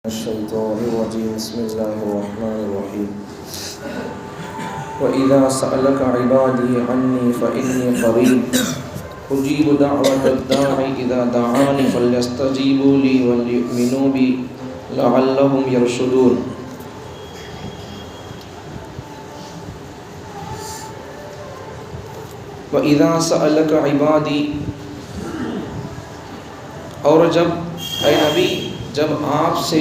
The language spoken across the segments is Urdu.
الشيطان الرجيم بسم الله الرحمن الرحيم وإذا سألك عبادي عني فإني قريب أجيب دعوة الداع إذا دعاني فليستجيبوا لي وليؤمنوا بي لعلهم يرشدون. وإذا سألك عبادي، اور جب اے نبی جب آپ سے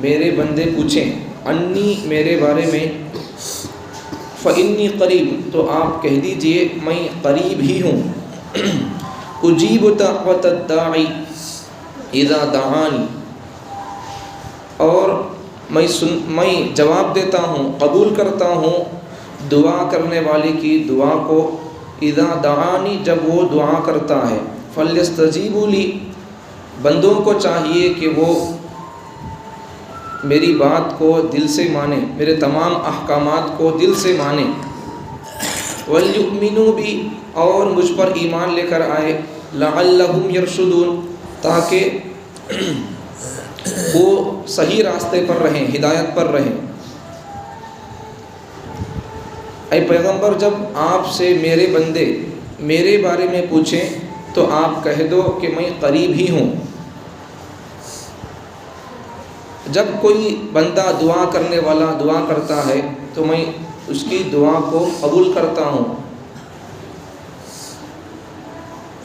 میرے بندے پوچھیں انی میرے بارے میں، فإنی قریب تو آپ کہہ دیجئے میں قریب ہی ہوں، اجیب دعوت الداعی اذا دعانی، اور میں جواب دیتا ہوں، قبول کرتا ہوں دعا کرنے والے کی دعا کو، اذا دعانی جب وہ دعا کرتا ہے، فلیستجیبوا لی بندوں کو چاہیے کہ وہ میری بات کو دل سے مانیں، میرے تمام احکامات کو دل سے مانیں، وَلْيُؤْمِنُوا بِي اور مجھ پر ایمان لے کر آئے، لَعَلَّهُمْ يَرْشُدُونَ تاکہ وہ صحیح راستے پر رہیں، ہدایت پر رہیں۔ اے پیغمبر جب آپ سے میرے بندے میرے بارے میں پوچھیں تو آپ کہہ دو کہ میں قریب ہی ہوں۔ جب کوئی بندہ دعا کرنے والا دعا کرتا ہے تو میں اس کی دعا کو قبول کرتا ہوں۔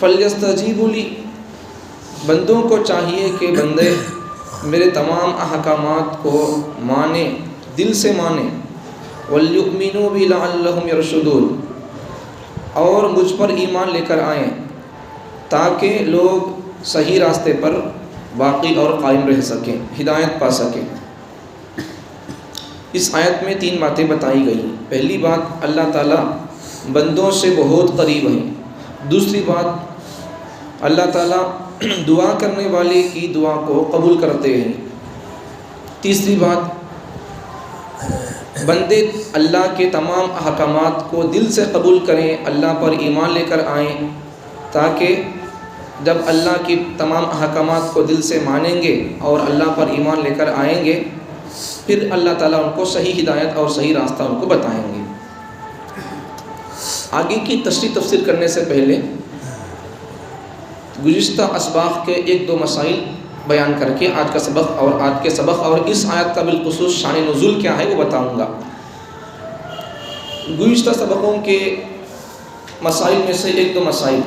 فَلْيَسْتَجِيبُوا لِي بندوں کو چاہیے کہ بندے میرے تمام احکامات کو مانیں، دل سے مانیں، وَلْيُؤْمِنُوا بِي لَعَلَّهُمْ يَرْشُدُونَ اور مجھ پر ایمان لے کر آئیں تاکہ لوگ صحیح راستے پر باقی اور قائم رہ سکیں، ہدایت پا سکیں۔ اس آیت میں 3 باتیں بتائی گئی۔ پہلی بات اللہ تعالیٰ بندوں سے بہت قریب ہیں۔ دوسری بات اللہ تعالیٰ دعا کرنے والے کی دعا کو قبول کرتے ہیں۔ تیسری بات بندے اللہ کے تمام احکامات کو دل سے قبول کریں، اللہ پر ایمان لے کر آئیں تاکہ جب اللہ کی تمام احکامات کو دل سے مانیں گے اور اللہ پر ایمان لے کر آئیں گے پھر اللہ تعالیٰ ان کو صحیح ہدایت اور صحیح راستہ ان کو بتائیں گے۔ آگے کی تشریح تفسیر کرنے سے پہلے گزشتہ اسباق کے 1-2 مسائل بیان کر کے آج کے سبق اور اس آیت کا بالخصوص شان نزول کیا ہے وہ بتاؤں گا۔ گزشتہ سبقوں کے مسائل میں سے 1-2 مسائل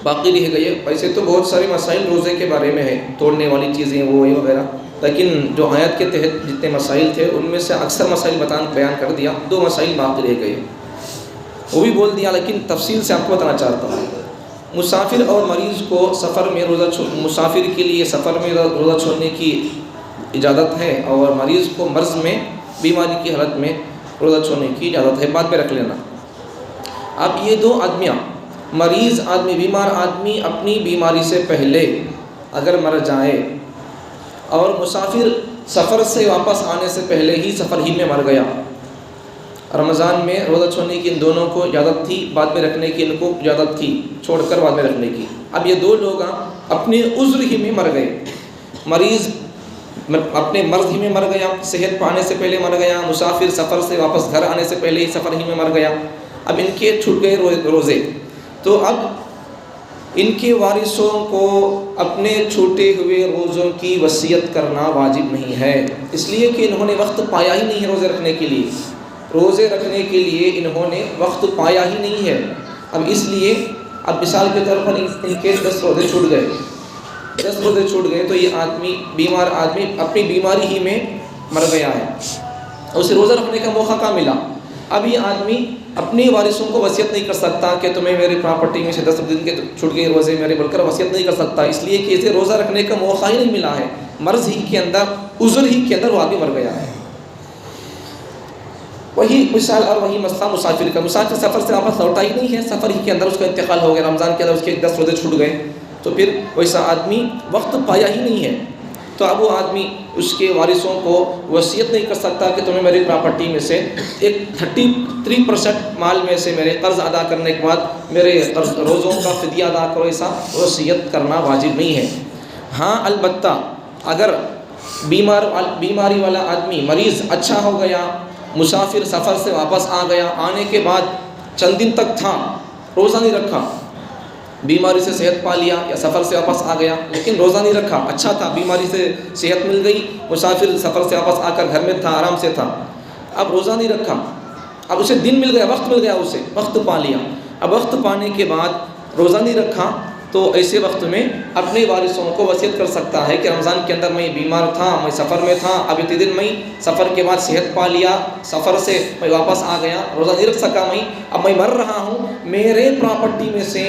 باقی رہ گئے۔ ویسے تو بہت سارے مسائل روزے کے بارے میں ہے، توڑنے والی چیزیں وہ وغیرہ، لیکن جو آیت کے تحت جتنے مسائل تھے ان میں سے اکثر مسائل بیان کر دیا، 2 مسائل باقی رہ گئے وہ بھی بول دیا، لیکن تفصیل سے آپ کو بتانا چاہتا ہوں۔ مسافر اور مریض کو سفر میں مسافر کے لیے سفر میں روزہ چھوڑنے کی اجازت ہے اور مریض کو مرض میں بیماری کی حالت میں روزہ چھوڑنے کی اجازت ہے، بعد میں رکھ لینا۔ اب یہ 2 آدمیاں، مریض آدمی بیمار آدمی اپنی بیماری سے پہلے اگر مر جائے اور مسافر سفر سے واپس آنے سے پہلے ہی سفر ہی میں مر گیا، رمضان میں روزہ چھوڑنے کی ان دونوں کو اجازت تھی، بعد میں رکھنے کی ان کو اجازت تھی، چھوڑ کر بعد میں رکھنے کی۔ اب یہ 2 لوگ اپنے عذر ہی میں مر گئے، مریض اپنے مرض ہی میں مر گیا، صحت پانے سے پہلے مر گیا، مسافر سفر سے واپس گھر آنے سے پہلے ہی سفر ہی میں مر گیا۔ اب ان کے چھوٹ گئے روزے، تو اب ان کے وارثوں کو اپنے چھوٹے ہوئے روزوں کی وصیت کرنا واجب نہیں ہے، اس لیے کہ انہوں نے وقت پایا ہی نہیں ہے روزے رکھنے کے لیے، روزے رکھنے کے لیے انہوں نے وقت پایا ہی نہیں ہے۔ اب اس لیے اب مثال کے طور پر ان کے 10 روزے چھوٹ گئے، 10 روزے چھوٹ گئے تو یہ بیمار آدمی اپنی بیماری ہی میں مر گیا ہے، اسے روزہ رکھنے کا موقع کہاں ملا؟ اب یہ آدمی اپنے وارثوں کو وصیت نہیں کر سکتا کہ تمہیں میری پراپرٹی میں سے 10 دن کے چھوٹ گئے روزے میرے بول کر وصیت نہیں کر سکتا، اس لیے کہ اسے روزہ رکھنے کا موقع ہی نہیں ملا ہے، مرض ہی کے اندر عذر ہی کے اندر وہ آدمی مر گیا ہے۔ وہی مثال اور وہی مسئلہ مسافر کا، مسافر سفر سے واپس لوٹا ہی نہیں ہے، سفر ہی کے اندر اس کا انتقال ہو گیا، رمضان کے اندر اس کے 10 روزے چھوٹ گئے، تو پھر ویسا آدمی وقت پایا ہی نہیں ہے، تو اب وہ آدمی اس کے وارثوں کو وصیت نہیں کر سکتا کہ تمہیں میری پراپرٹی میں سے ایک 33% مال میں سے میرے قرض ادا کرنے کے بعد میرے روزوں کا فدیہ ادا کرو، ایسا وصیت کرنا واجب نہیں ہے۔ ہاں البتہ اگر بیماری والا آدمی مریض اچھا ہو گیا، مسافر سفر سے واپس آ گیا، آنے کے بعد چند دن تک تھا، روزہ نہیں رکھا، بیماری سے صحت پا لیا یا سفر سے واپس آ گیا لیکن روزہ نہیں رکھا، اچھا تھا، بیماری سے صحت مل گئی، مسافر سفر سے واپس آ کر گھر میں تھا، آرام سے تھا، اب روزہ نہیں رکھا، اب اسے دن مل گیا، وقت مل گیا، اسے وقت پا لیا، اب وقت پانے کے بعد روزہ نہیں رکھا، تو ایسے وقت میں اپنے وارثوں کو وصیت کر سکتا ہے کہ رمضان کے اندر میں بیمار تھا، میں سفر میں تھا، اب اتنے دن میں سفر کے بعد صحت پا لیا، سفر سے میں واپس آ گیا، روزہ نہیں رکھ سکا، میں اب میں مر رہا ہوں، میرے پراپرٹی میں سے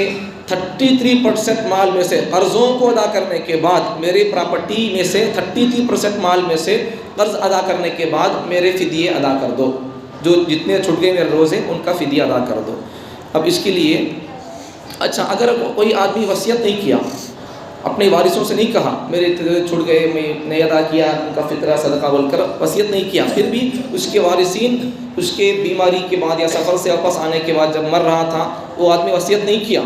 33% مال میں سے قرضوں کو ادا کرنے کے بعد، میرے پراپرٹی میں سے 33% مال میں سے قرض ادا کرنے کے بعد میرے فدیے ادا کر دو، جو جتنے چھوٹ گئے میرے روزے ان کا فدیہ ادا کر دو۔ اب اس کے لیے اچھا اگر کوئی آدمی وصیت نہیں کیا، اپنے وارثوں سے نہیں کہا میرے چھوٹ گئے، میں نہیں ادا کیا ان کا فطرہ صدقہ بول کر وصیت نہیں کیا، پھر بھی اس کے وارثین اس کے بیماری کے بعد یا سفر سے واپس آنے کے بعد جب مر رہا تھا وہ آدمی وصیت نہیں کیا،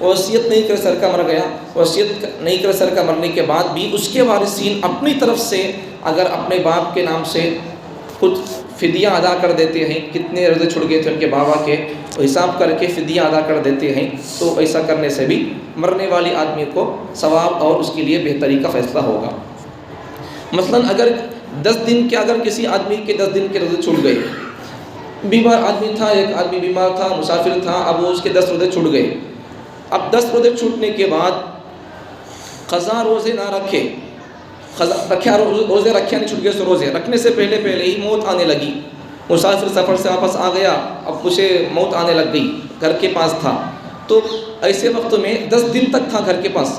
وصیت نہیں کر سر کا مر گیا، وصیت نہیں کر سر کا مرنے کے بعد بھی اس کے وارثین اپنی طرف سے اگر اپنے باپ کے نام سے خود فدیہ ادا کر دیتے ہیں، کتنے روزے چھوٹ گئے تھے ان کے بابا کے حساب کر کے فدیہ ادا کر دیتے ہیں، تو ایسا کرنے سے بھی مرنے والے آدمی کو ثواب اور اس کے لیے بہتری کا فیصلہ ہوگا۔ مثلا اگر 10 دن کے اگر کسی آدمی کے 10 دن کے روزے چھوٹ گئے، بیمار آدمی تھا، ایک آدمی بیمار تھا، مسافر تھا، اب وہ اس کے 10 روزے چھوٹ گئے، اب 10 روزے چھوٹنے کے بعد قضا روزے نہ رکھے، روزے رکھے نہیں، چھوٹ گئے سو روزے رکھنے سے پہلے ہی موت آنے لگی، مسافر سفر سے واپس آ گیا، اب اسے موت آنے لگ گئی، گھر کے پاس تھا، تو ایسے وقت میں 10 دن تک تھا گھر کے پاس،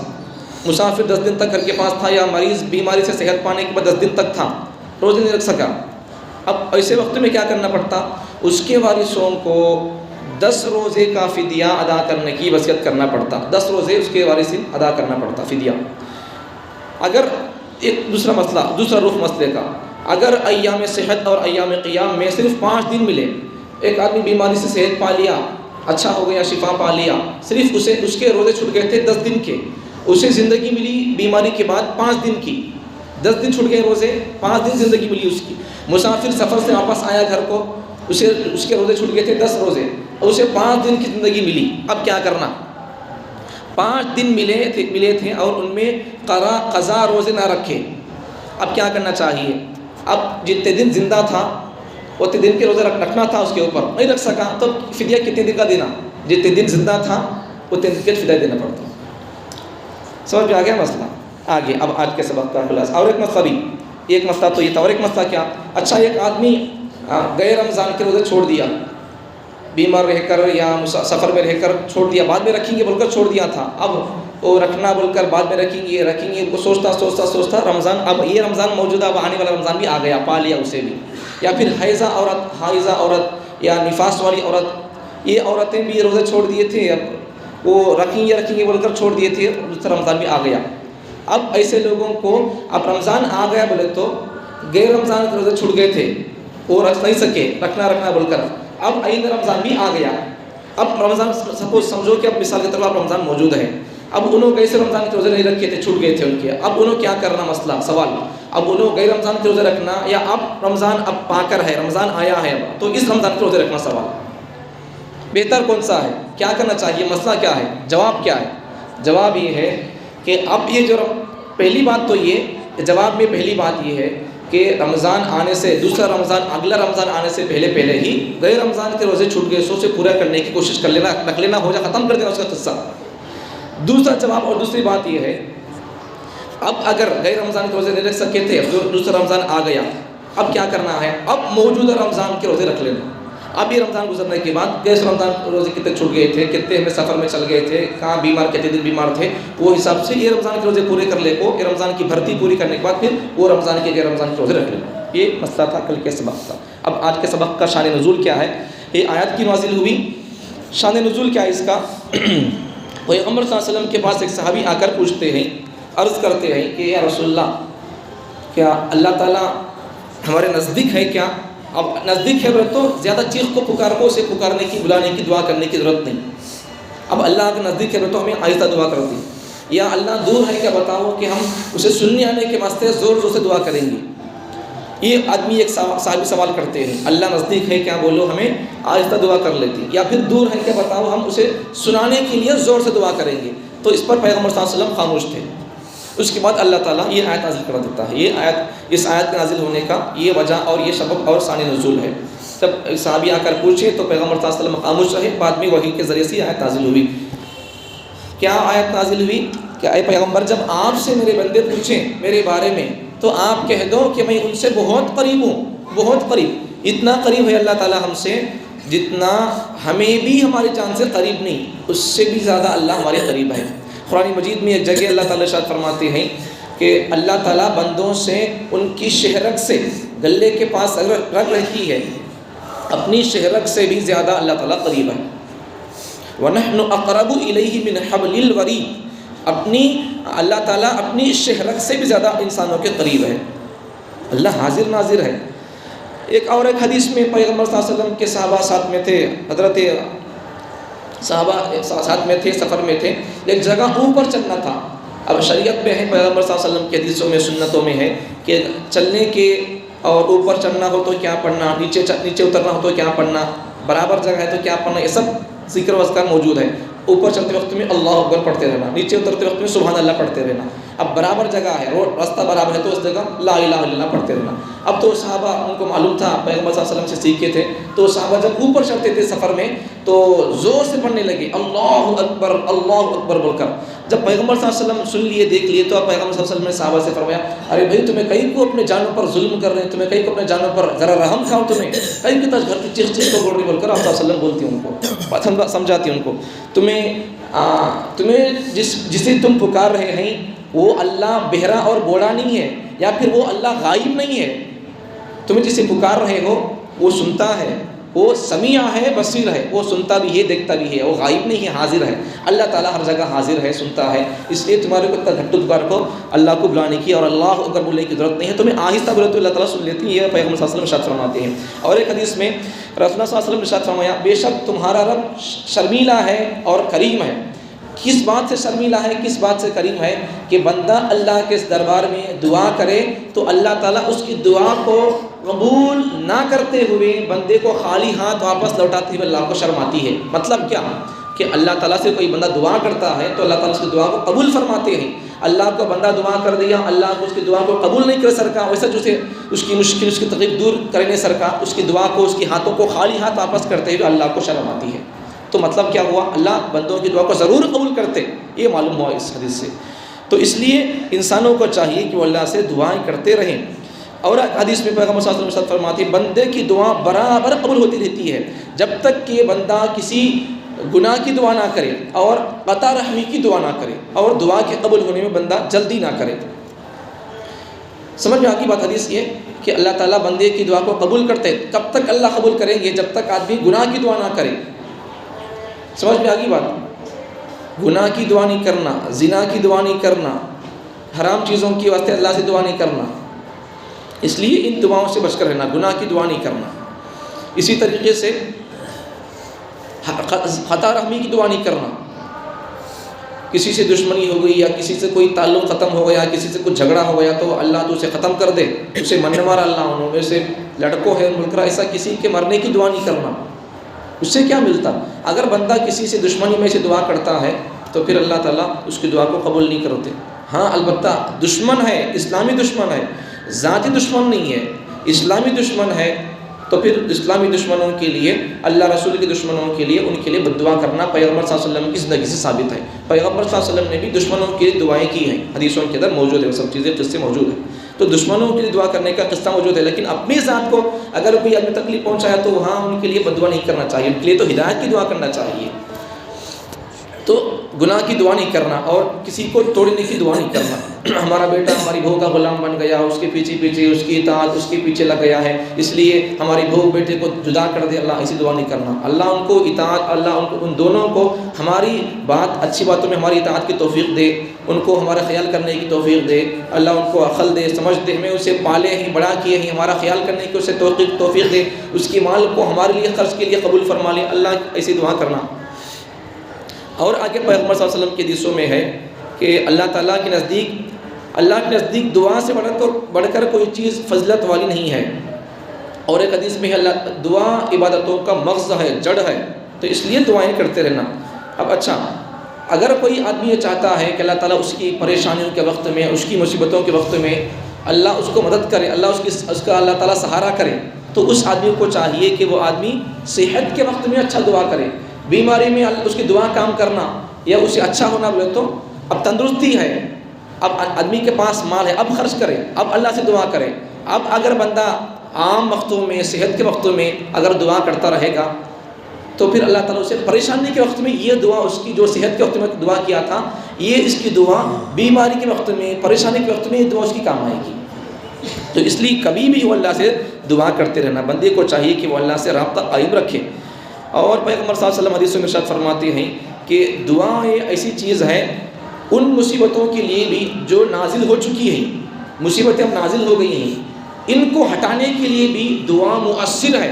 مسافر 10 دن تک گھر کے پاس تھا، یا مریض بیماری سے صحت پانے کے بعد 10 دن تک تھا، روزے نہیں رکھ سکا، اب ایسے وقت میں کیا کرنا پڑتا، اس کے وارثوں کو 10 روزے کا فدیہ ادا کرنے کی وصیت کرنا پڑتا، 10 روزے اس کے وارثین ادا کرنا پڑتا فدیہ۔ اگر ایک دوسرا مسئلہ، دوسرا رخ مسئلے کا، اگر ایام صحت اور ایام قیام میں صرف 5 دن ملے، ایک آدمی بیماری سے صحت پا لیا، اچھا ہو گیا، شفا پا لیا، صرف اس کے روزے چھوٹ گئے تھے 10 دن کے، اسے زندگی ملی بیماری کے بعد 5 دن کی، 10 دن چھوٹ گئے روزے، 5 دن زندگی ملی اس کی، مسافر سفر سے واپس آیا گھر کو، اس کے روزے چھوٹ گئے تھے 10 روزے، اور اسے 5 دن کی زندگی ملی، اب کیا کرنا؟ 5 دن ملے تھے اور ان میں قضا روزے نہ رکھے، اب کیا کرنا چاہیے؟ اب جتنے دن زندہ تھا اتنے دن کے روزے رکھنا تھا، اس کے اوپر نہیں رکھ سکا تو فدیہ کتنے دن کا دینا؟ جتنے دن زندہ تھا اتنے دن کے فدیہ دینا پڑتا۔ سمجھ میں آ گیا مسئلہ؟ آگے اب آج کے سبق کا خلاصہ، اور ایک مسئلہ بھی، ایک مسئلہ تو یہ تھا، اور ایک مسئلہ کیا؟ اچھا ایک آدمی گئے رمضان کے روزے چھوڑ دیا، بیمار رہ کر یا سفر میں رہ کر چھوڑ دیا، بعد میں رکھیں گے بول کر چھوڑ دیا تھا، اب وہ رکھنا بول کر بعد میں رکھیں گے کو سوچتا رمضان، اب یہ رمضان موجودہ اب آنے والا رمضان بھی آ گیا، پا لیا اسے بھی، یا پھر حائضہ عورت یا نفاس والی عورت، یہ عورتیں بھی روزے چھوڑ دیے تھے، اب وہ رکھیں گے بول کر چھوڑ دیے تھے، دوسرا رمضان بھی آ گیا، اب ایسے لوگوں کو اب رمضان آ گیا بولے تو غیر رمضان کے روزے چھوٹ گئے تھے، وہ رکھ نہیں سکے، رکھنا بول کر، اب عید رمضان بھی آ گیا، اب رمضان سپوز سمجھو کہ اب مثال کے طور پر رمضان موجود ہے، اب انہوں کیسے رمضان کے روزے نہیں رکھے تھے، چھوٹ گئے تھے ان کے، اب انہوں کیا کرنا؟ مسئلہ سوال، اب انہوں غیر رمضان کے روزے رکھنا یا اب رمضان اب پا کر ہے، رمضان آیا ہے اب تو اس رمضان کے روزے رکھنا، سوال بہتر کون سا ہے؟ کیا کرنا چاہیے؟ مسئلہ کیا ہے؟ جواب کیا ہے؟ جواب یہ ہے کہ اب یہ جو پہلی بات تو یہ، جواب میں پہلی بات یہ ہے کہ رمضان آنے سے دوسرا رمضان، اگلا رمضان آنے سے پہلے ہی غیر رمضان کے روزے چھوٹ گئے، سو سے پورا کرنے کی کوشش کر لینا، رکھ لینا، ہو جائے، ختم کر دینا اس کا قصہ۔ دوسرا جواب اور دوسری بات یہ ہے، اب اگر غیر رمضان کے روزے نہیں رکھ سکے تھے، دوسرا رمضان آ گیا، اب کیا کرنا ہے؟ اب موجودہ رمضان کے روزے رکھ لینا، اب یہ رمضان گزرنے کے بعد غیر رمضان کے روزے کتنے چھوٹ گئے تھے، کتنے ہمیں سفر میں چل گئے تھے، کہاں بیمار، کتنے دن بیمار تھے، وہ حساب سے یہ رمضان کے روزے پورے کر لے کو، یہ رمضان کی بھرتی پوری کرنے کے بعد پھر وہ رمضان کے غیر رمضان کے روزے رکھ لینا۔ یہ مسئلہ تھا کل کے سبق کا۔ اب آج کے سبق کا شان نزول کیا ہے؟ یہ آیت کی نازل ہوئی، شان نزول کیا ہے اس کا؟ پیغمبر صلی اللہ علیہ وسلم کے پاس ایک صحابی آ کر پوچھتے ہیں، عرض کرتے ہیں کہ یا رسول اللہ، کیا اللہ تعالیٰ ہمارے نزدیک ہے کیا؟ اب نزدیک ہے تو زیادہ چیخ کو پکار کو اسے پکارنے کی، بلانے کی، دعا کرنے کی ضرورت نہیں، اب اللہ کے نزدیک ہے تو ہمیں آہستہ دعا کرتی، یا اللہ دور ہے کیا بتاؤ کہ ہم اسے سننے آنے کے واسطے زور زور سے دعا کریں گے. یہ آدمی ایک صحابی سوال کرتے ہیں اللہ نزدیک ہے کیا بولو ہمیں آہستہ دعا کر لیتی, یا پھر دور ہے کیا بتاؤ ہم اسے سنانے کے لیے زور سے دعا کریں گے. تو اس پر پیغمبر صلی اللہ علیہ وسلم خاموش تھے. اس کے بعد اللہ تعالیٰ یہ آیت نازل کر دیتا ہے. یہ آیت, اس آیت کے نازل ہونے کا یہ وجہ اور یہ سبب اور ثانی نزول ہے. جب صحابی آ کر پوچھے تو پیغمبر صلی اللہ علیہ وسلم خاموش رہے. بعد میں وحی کے ذریعے سے یہ آیت نازل ہوئی. کیا آیت نازل ہوئی کہ اے پیغمبر جب آپ سے میرے بندے پوچھیں میرے بارے میں تو آپ کہہ دو کہ میں ان سے بہت قریب ہوں, بہت قریب. اتنا قریب ہے اللہ تعالیٰ ہم سے جتنا ہمیں بھی ہماری جان سے قریب نہیں, اس سے بھی زیادہ اللہ ہمارے قریب ہے. قرآن مجید میں ایک جگہ اللہ تعالیٰ ارشاد فرماتے ہیں کہ اللہ تعالیٰ بندوں سے ان کی شہرک سے, گلے کے پاس اگر رکھ رہتی ہے, اپنی شہرک سے بھی زیادہ اللہ تعالیٰ قریب ہے. وَنَحْنُ أَقْرَبُ إِلَيْهِ مِنْ حَبْلِ الْوَرِيدِ, اپنی اللہ تعالیٰ اپنی شہرک سے بھی زیادہ انسانوں کے قریب ہے. اللہ حاضر ناظر ہے. ایک حدیث میں پیغمبر صلی اللہ علیہ وسلم کے صحابہ ساتھ میں تھے, حضرت صحابہ ساتھ میں تھے, سفر میں تھے, ایک جگہ اوپر چلنا تھا. اب شریعت میں ہے, پیغمبر صلی اللہ علیہ وسلم کی حدیثوں میں سنتوں میں ہے کہ چلنے کے اور اوپر چلنا ہو تو کیا پڑھنا, نیچے اترنا ہو تو کیا پڑھنا, برابر جگہ ہے تو کیا پڑھنا, یہ سب ذکر و اذکار موجود ہے. اوپر چلتے وقت میں اللہ اکبر پڑھتے رہنا, نیچے اترتے وقت میں سبحان اللہ پڑھتے رہنا. اب برابر جگہ ہے, راستہ برابر ہے تو اس جگہ لا الہ الا اللہ پڑھتے رہنا. اب تو صحابہ ان کو معلوم تھا, پیغمبر صلی اللہ علیہ وسلم سے سیکھے تھے, تو صحابہ جب اوپر چڑھتے تھے سفر میں تو زور سے پڑھنے لگے اللہ اکبر بول کر. جب پیغمبر صلی اللہ علیہ وسلم سن لیے, دیکھ لیے, تو اب پیغمبر صلی اللہ علیہ وسلم نے صحابہ سے فرمایا ارے بھائی تمہیں کہیں کو اپنے جانوں پر ظلم کر رہے ہیں, تمہیں کہیں کو اپنے جانوں پر ذرا رحم کھاؤ, تمہیں کہیں کی گھر کی چیخ کو بول رہی بول کر آپ صلی اللہ علیہ وسلم بولتی ان کو, سمجھاتی ان کو, تمہیں جسے تم پکار رہے ہیں وہ اللہ بہرا اور بوڑا نہیں ہے, یا پھر وہ اللہ غائب نہیں ہے. تمہیں جسے پکار رہے ہو وہ سنتا ہے, وہ سمیع ہے, بصیر ہے, وہ سنتا بھی ہے, دیکھتا بھی ہے, وہ غائب نہیں ہے, حاضر ہے. اللہ تعالیٰ ہر جگہ حاضر ہے, سنتا ہے. اس لیے تمہارے کو اتنا گھٹو پکار کو اللہ کو بلانے کی اور اللہ اکبر بولنے کی ضرورت نہیں ہے. تمہیں آہستہ بولے تو اللہ تعالیٰ سن لیتی ہے. یہ پیغمبر صلی اللہ علیہ وسلم ارشاد فرماتے ہیں. اور ایک حدیث میں رسول اللہ صلی اللہ علیہ وسلم ارشاد فرمایا بے شک تمہارا رب شرمیلا ہے اور کریم ہے. کس بات سے شرمیلا ہے, کس بات سے کریم ہے کہ بندہ اللہ کے اس دربار میں دعا کرے تو اللہ تعالیٰ اس کی دعا کو قبول نہ کرتے ہوئے بندے کو خالی ہاتھ واپس لوٹاتے ہوئے اللہ کو شرم آتی ہے. مطلب کیا کہ اللہ تعالیٰ سے کوئی بندہ دعا کرتا ہے تو اللہ تعالیٰ اس کی دعا کو قبول فرماتے ہیں. اللہ کو بندہ دعا کر دیا, اللہ کو اس کی دعا کو قبول نہیں کر سکا, ویسا جسے اس کی مشکل, اس کی تکلیف دور کرنے سرکا, اس کی دعا کو, اس کی ہاتھوں کو خالی ہاتھ واپس کرتے ہوئے اللہ کو شرم آتی ہے. تو مطلب کیا ہوا, اللہ بندوں کی دعا کو ضرور قبول کرتے, یہ معلوم ہوا اس حدیث سے. تو اس لیے انسانوں کو چاہیے کہ وہ اللہ سے دعائیں کرتے رہیں. اور حدیث میں پیغمبر صلی اللہ علیہ وسلم فرماتے ہیں بندے کی دعا برابر قبول ہوتی رہتی ہے جب تک کہ بندہ کسی گناہ کی دعا نہ کرے اور قطع رحمی کی دعا نہ کرے, اور دعا کے قبول ہونے میں بندہ جلدی نہ کرے. سمجھ میں آ گئی بات حدیث یہ کہ اللہ تعالیٰ بندے کی دعا کو قبول کرتے. کب تک اللہ قبول کریں گے, جب تک آدمی گناہ کی دعا نہ کرے. سمجھ میں آ گئی بات, گناہ کی دعا نہیں کرنا, زنا کی دعا نہیں کرنا, حرام چیزوں کی واسطے اللہ سے دعا نہیں کرنا. اس لیے ان دعاؤں سے بچ کر رہنا, گناہ کی دعا نہیں کرنا. اسی طریقے سے خطا رحمی کی دعا نہیں کرنا. کسی سے دشمنی ہو گئی یا کسی سے کوئی تعلق ختم ہو گیا, کسی سے کچھ جھگڑا ہو گیا تو اللہ تو اسے ختم کر دے, اسے مرنے مارا اللہ, انہوں میں سے لڑکوں ہے ملکرا, ایسا کسی کے مرنے کی دعا نہیں کرنا. اس سے کیا ملتا؟ اگر بندہ کسی سے دشمنی میں سے دعا کرتا ہے تو پھر اللہ تعالیٰ اس کی دعا کو قبول نہیں کرتے. ہاں البتہ دشمن ہے, اسلامی دشمن ہے, ذاتی دشمن نہیں ہے, اسلامی دشمن ہے, تو پھر اسلامی دشمنوں کے لیے, اللہ رسول کے دشمنوں کے لیے, ان کے لیے بد دعا کرنا پیغمبر صلی اللہ علیہ وسلم کی زندگی سے ثابت ہے. پیغمبر صلی اللہ علیہ وسلم نے بھی دشمنوں کے لیے دعائیں کی ہیں, حدیثوں کے اندر موجود ہے, وہ سب چیزیں قصے موجود ہیں. تو دشمنوں کے لیے دعا کرنے کا قصہ موجود ہے, لیکن اپنی ذات کو اگر کوئی آدمی تکلیف پہنچایا تو وہاں ان کے لیے بد دعا نہیں کرنا چاہیے, ان کے لیے تو ہدایت کی دعا کرنا چاہیے. تو گناہ کی دعا نہیں کرنا اور کسی کو توڑنے کی دعا نہیں کرنا. ہمارا بیٹا ہماری بہو کا غلام بن گیا, اس کے پیچھے اس کی اطاعت اس کے پیچھے لگ گیا ہے, اس لیے ہماری بہو بیٹے کو جدا کر دے, اللہ ایسی دعا نہیں کرنا. اللہ ان کو اطاعت, اللہ ان دونوں کو ہماری بات, اچھی باتوں میں ہماری اطاعت کی توفیق دے, ان کو ہمارا خیال کرنے کی توفیق دے, اللہ ان کو عقل دے, سمجھ دے, ہمیں اسے پالے ہیں, بڑا کیے ہیں, ہمارا خیال کرنے کی اسے توفیق دے, اس کی مال کو ہمارے لیے خرچ کے لیے قبول فرما لے. اللہ ایسی دعا کرنا. اور آگے پیغمبر صلی اللہ علیہ وسلم کی حدیثوں میں ہے کہ اللہ تعالیٰ کے نزدیک دعا سے بڑھ کر کوئی چیز فضلت والی نہیں ہے. اور ایک حدیث میں دعا عبادتوں کا مغز ہے، جڑ ہے، تو اس لیے دعائیں کرتے رہنا. اب اچھا، اگر کوئی آدمی یہ چاہتا ہے کہ اللہ تعالیٰ اس کی پریشانیوں کے وقت میں، اس کی مصیبتوں کے وقت میں اللہ اس کو مدد کرے، اس کا اللہ تعالیٰ سہارا کرے، تو اس آدمی کو چاہیے کہ وہ آدمی صحت کے وقت میں اچھا دعا کرے. بیماری میں اس کی دعا کام کرنا یا اسے اچھا ہونا بولے تو اب تندرستی ہے، اب آدمی کے پاس مال ہے، اب خرچ کرے، اب اللہ سے دعا کرے. اب اگر بندہ عام وقتوں میں، صحت کے وقتوں میں اگر دعا کرتا رہے گا تو پھر اللہ تعالیٰ اسے پریشانی کے وقت میں یہ دعا، اس کی جو صحت کے وقت میں دعا کیا تھا، یہ اس کی دعا بیماری کے وقت میں، پریشانی کے وقت میں یہ دعا اس کی کام آئے گی. تو اس لیے کبھی بھی وہ اللہ سے دعا کرتے رہنا. بندے کو چاہیے کہ وہ اللہ سے رابطہ قائم رکھے. اور پیغمبر صلی اللہ علیہ وسلم حدیثوں میں ارشاد فرماتے ہیں کہ دعا یہ ایسی چیز ہے ان مصیبتوں کے لیے بھی جو نازل ہو چکی ہیں، مصیبتیں اب نازل ہو گئی ہیں، ان کو ہٹانے کے لیے بھی دعا مؤثر ہے،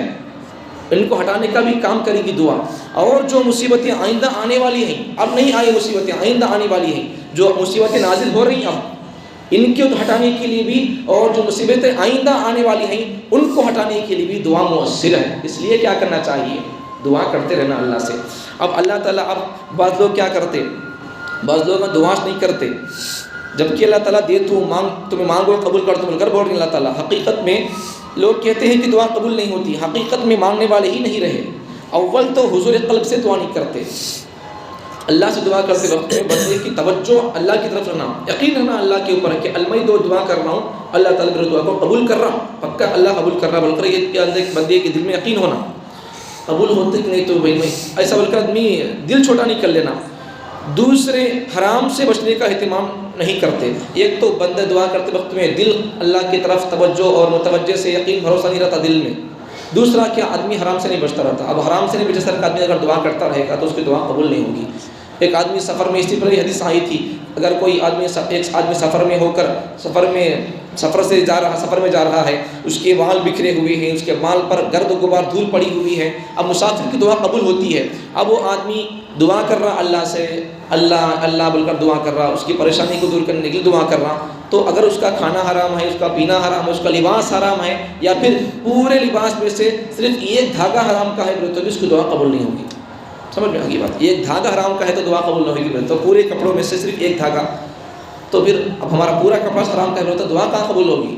ان کو ہٹانے کا بھی کام کرے گی دعا. اور جو مصیبتیں آئندہ آنے والی ہیں، اب نہیں آئی مصیبتیں، آئندہ آنے والی ہیں، جو مصیبتیں نازل ہو رہی ہیں اب، ان کو ہٹانے کے لیے بھی، اور جو مصیبتیں آئندہ آنے والی ہیں ان کو ہٹانے کے لیے بھی دعا مؤثر ہے. اس لیے کیا کرنا چاہیے؟ دعا کرتے رہنا اللہ سے. اب اللہ تعالیٰ، اب بعض لوگ کیا کرتے، بعض لوگ دعا نہیں کرتے، جبکہ اللہ تعالیٰ دے تو مانگ، تمہیں مانگو قبول کر، تم کر بول رہے اللہ تعالیٰ. حقیقت میں لوگ کہتے ہیں کہ دعا قبول نہیں ہوتی، حقیقت میں مانگنے والے ہی نہیں رہے. اول تو حضور قلب سے دعا نہیں کرتے. اللہ سے دعا کرتے وقت میں بندے کی توجہ اللہ کی طرف رہنا، یقین رہنا اللہ کے اوپر کہ میں دعا کر رہا ہوں، اللہ تعالیٰ میرے دعا کو قبول کر رہا، پکا اللہ قبول کر رہا بول کر یہ اندر بندے کے دل میں یقین ہونا. قبول ہوتے کہ نہیں تو بھائی میں ایسا بول کر آدمی دل چھوٹا نہیں کر لینا. دوسرے حرام سے بچنے کا اہتمام نہیں کرتے. ایک تو بندہ دعا کرتے وقت میں دل اللہ کی طرف توجہ اور متوجہ سے یقین بھروسہ نہیں رہتا دل میں. دوسرا کیا آدمی حرام سے نہیں بچتا رہتا. اب حرام سے نہیں بچے سر کا آدمی اگر دعا کرتا رہے گا تو اس کی دعا قبول نہیں ہوگی. ایک آدمی سفر میں، اس سے پہلے حدیث آئی تھی، اگر کوئی آدمی سفر میں ہو کر سفر میں جا رہا ہے، اس کے بال بکھرے ہوئے ہیں، اس کے بال پر گرد و غبار دھول پڑی ہوئی ہے، اب مسافر کی دعا قبول ہوتی ہے. اب وہ آدمی دعا کر رہا اللہ سے، اللہ اللہ بول کر دعا کر رہا، اس کی پریشانی کو دور کرنے کے لیے دعا کر رہا. تو اگر اس کا کھانا حرام ہے، اس کا پینا حرام ہے، اس کا لباس حرام ہے، یا پھر پورے لباس میں سے صرف ایک دھاگا حرام کا ہے تو بھی اس کی دعا قبول نہیں ہوگی. سمجھ میں آ گئی بات؟ ایک دھاگا حرام کا ہے تو دعا قبول نہیں ہوگی. تو پورے کپڑوں میں سے صرف ایک دھاگا، تو پھر اب ہمارا پورا کپڑا حرام کا ہے تو دعا کہاں قبول ہوگی؟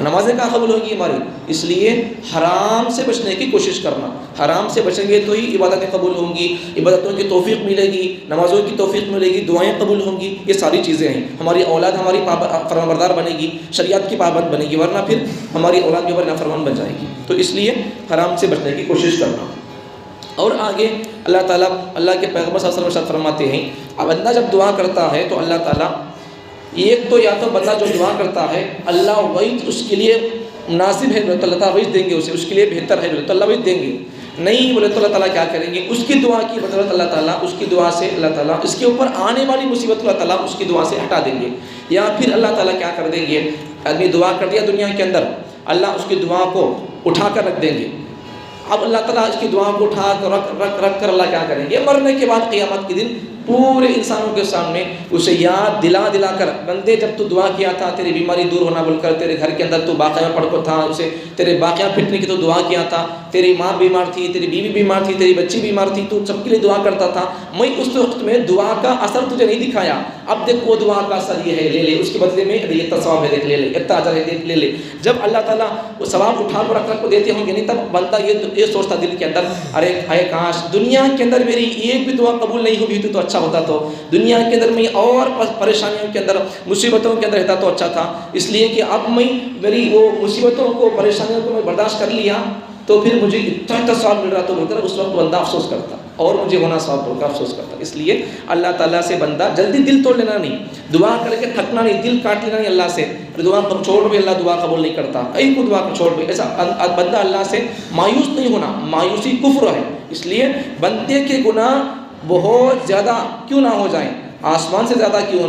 نمازیں کہاں قبول ہوگی ہماری؟ اس لیے حرام سے بچنے کی کوشش کرنا. حرام سے بچیں گے تو ہی عبادتیں قبول ہوں گی، عبادتوں کی توفیق ملے گی، نمازوں کی توفیق ملے گی، دعائیں قبول ہوں گی. یہ ساری چیزیں ہیں. ہماری اولاد ہماری فرمانبردار بنے گی، شریعت کی پابند بنے گی، ورنہ پھر ہماری اولاد بھی ہماری نافرمان بن جائے گی. تو اس لیے حرام سے بچنے کی کوشش کرنا. اور آگے اللہ تعالیٰ، اللہ کے پیغمبر صلی اللہ علیہ وسلم فرماتے ہیں، اب بندہ جب دعا کرتا ہے تو اللہ تعالیٰ، ایک تو یا تو بندہ جو دعا کرتا ہے اللہ وہی اس کے لیے مناسب ہے تو اللہ تعالیٰ وہی دیں گے، اس کے لیے بہتر ہے تو اللہ وہی دیں گے. نہیں بولے تو اللہ تعالیٰ کیا کریں گے؟ اس کی دعا کی بدولت اللہ تعالیٰ، اس کی دعا سے اللہ تعالیٰ اس کے اوپر آنے والی مصیبت اللہ تعالیٰ اس کی دعا سے ہٹا دیں گے. یا پھر اللہ تعالیٰ کیا کر دیں گے؟ آدمی دعا کر دیا دنیا کے اندر، اللہ اس کی دعا کو اٹھا کر رکھ دیں گے. اب اللہ تعالیٰ اس کی دعا کو اٹھا کر رکھ کر اللہ کیا کریں گے؟ مرنے کے بعد قیامت کے دن پورے انسانوں کے سامنے اسے یاد دلا کر، بندے جب تو دعا کیا تھا تیری بیماری دور ہونا بول کر، تیرے گھر کے اندر تو باقیہ پڑھ کو تھا، اسے تیرے باقیہ پھٹنے کی تو دعا کیا تھا، تیری ماں بیمار تھی، تیری بیوی بیمار تھی، تیری بچی بیمار تھی، تو سب کے لیے دعا کرتا تھا. میں اس وقت میں دعا کا اثر تجھے نہیں دکھایا. اب دیکھ وہ دعا کا اثر یہ ہے، لے لے اس کے بدلے میں اتنا ثواب ہے، دیکھ لے لے اتنا اجر ہے، دیکھ لے لے. جب اللہ تعالیٰ وہ ثواب اٹھا کر رکھ کو دیتے ہوں گے نہیں، تب بندہ یہ سوچتا دل کے اندر، ارے کاش دنیا کے اندر میری ایک بھی دعا قبول نہیں ہوئی تو اچھا ہوتا، تو دنیا کے اندر میں اور پریشانیوں کے اندر، مصیبتوں کے اندر رہتا تو اچھا تھا. اس لیے کہ اب میں میری وہ مصیبتوں کو، پریشانیوں کو میں برداشت کر لیا تو پھر مجھے اتنا ثواب مل رہا تو بول کر اس وقت بندہ افسوس کرتا، اور مجھے ہونا ثواب بول کر افسوس کرتا. اس لیے اللہ تعالیٰ سے بندہ جلدی دل توڑ لینا نہیں، دعا کر کے تھکنا نہیں، دل کاٹ لینا نہیں اللہ سے. دعا چھوڑ بھی اللہ دعا قبول نہیں کرتا، کئی کو دعا چھوڑ بھی ایسا بندہ اللہ سے مایوس نہیں ہونا. مایوسی کفر ہے. اس لیے بندے کے گناہ بہت زیادہ کیوں نہ ہو جائیں، آسمان سے زیادہ کیوں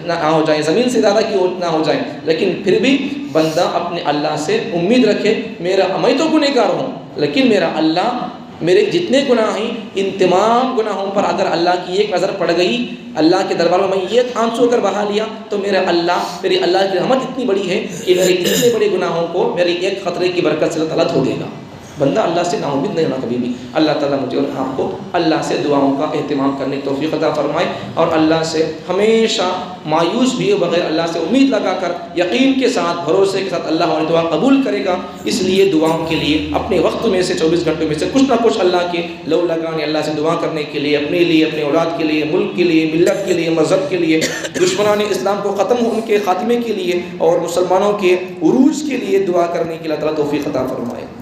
نہ ہو جائیں، زمین سے زیادہ کیوں نہ ہو جائیں، لیکن پھر بھی بندہ اپنے اللہ سے امید رکھے، میں تو گنہگار ہوں لیکن میرا اللہ میرے جتنے گناہ ہیں ان تمام گناہوں پر اگر اللہ کی ایک نظر پڑ گئی، اللہ کے دربار میں میں ایک آنسو اگر بہا لیا تو میرے اللہ کی رحمت اتنی بڑی ہے کہ میرے اتنے بڑے گناہوں کو میری ایک خطرے کی برکت سے اللہ تعالیٰ دھو دے گا۔ بندہ اللہ سے نا امید نہیں ہونا کبھی بھی۔ اللہ تعالیٰ مجھے اور آپ کو اللہ سے دعاؤں کا اہتمام کرنے کی توفیق عطا فرمائے، اور اللہ سے ہمیشہ مایوس بھی ہو بغیر اللہ سے امید لگا کر یقین کے ساتھ بھروسے کے ساتھ اللہ ہماری دعا قبول کرے گا۔ اس لیے دعاؤں کے لیے اپنے وقت میں سے 24 گھنٹوں میں سے کچھ نہ کچھ اللہ کے لو لگانے، اللہ سے دعا کرنے کے لیے، اپنے لیے، اپنے اولاد کے لیے، ملک کے لیے، ملت کے لیے، مذہب کے لیے، دشمنان اسلام کو ختم ان کے خاتمے کے لیے، اور مسلمانوں کے عروج کے لیے دعا کرنے کی اللہ تعالیٰ توفیق عطا فرمائے۔